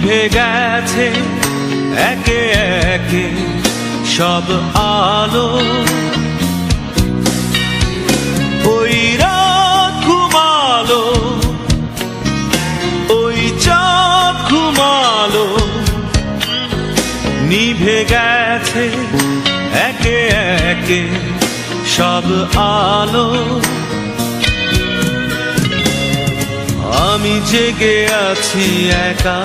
নিভে গেছে একে একে সব আলো। ওই রাত ঘুমালো, ওই চাঁদ ঘুমালো, নিভে গেছে একে একে সব আলো। আমি জেগে আছি একা,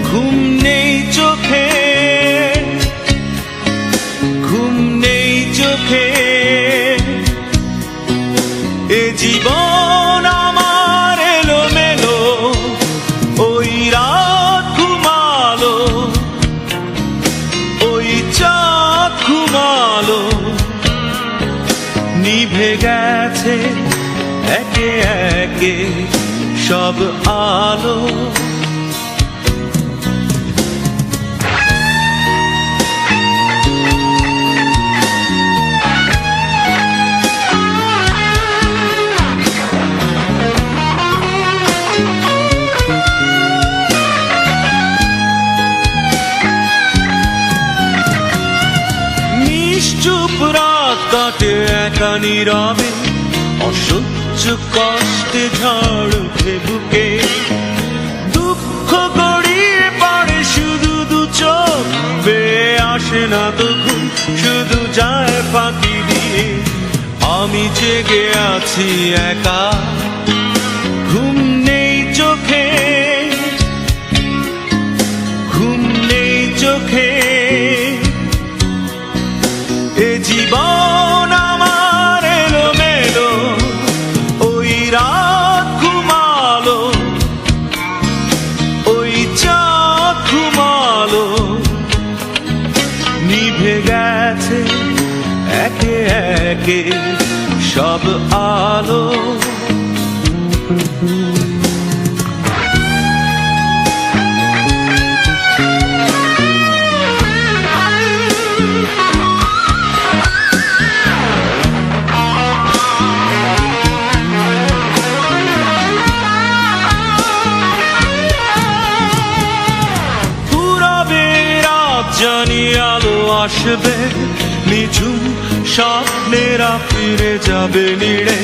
ঘুম নেই চোখে, ঘুম নেই চোখে। এ জীবন আমার এলোমেলো, ওই রাত ঘুমালো, ওই চাঁদ ঘুমালো, নিভে গেছে একে একে সব আলো। নিশ্চুপ রাত কাটে একা নীরবে, অসহ্য কষ্টে ঝড় উঠে বুকে। দুঃখ গড়িয়ে পড়ে শুধু দু চোখ, বেয়ে আসে না তো ঘুম, শুধু যায় ফাঁকি দিয়ে। আমি জেগে আছি একা, ঘুম নেই চোখে, ঘুম নেই চোখে। এ জীবন আমার এলোমেলো, ওই রাত ঘুমালো, ওই চাঁদ ঘুমালো, নিভে গেছে একে একে সব আলো। জানি আলো আসবে, নিঝুম স্বপ্নেরা ফিরে যাবে নিড়ে।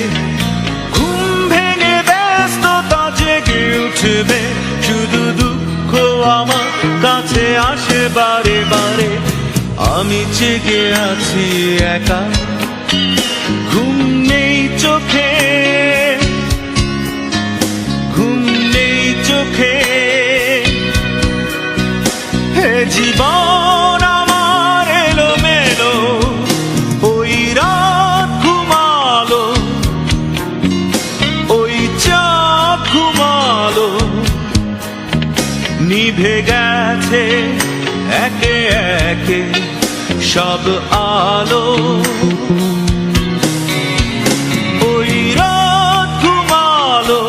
ঘুম ভেঙে ব্যস্ততা জেগে উঠবে, শুধু দুঃখ আমার কাছে আসে বারে বারে। আমি জেগে আছি একা, ঘুম নেই চোখে, ঘুম নেই চোখে। হে জীবন আমার এলোমেলো, ওই রাত ঘুমালো, ওই চাঁদ ঘুমালো, নিভে গেছে একে একে সব আলো। ওই রাত ঘুমালো,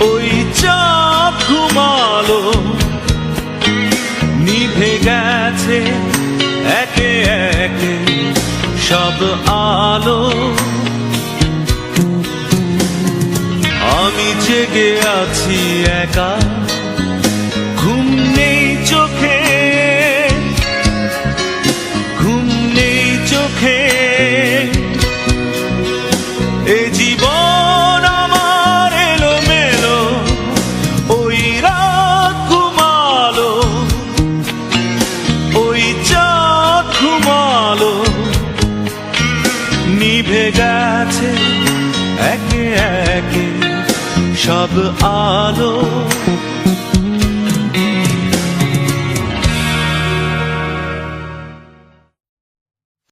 ওই চাঁদ ঘুমালো, নিভে গেছে একে একে সব আলো। আমি জেগে আছি একা, ঘুম নেই চোখে, ঘুম নেই চোখে। এ জীবন আমার এলোমেলো, ওই রাত ঘুমালো, ওই চাঁদ ঘুমালো, নিভে গেছে একে একে সব আলো।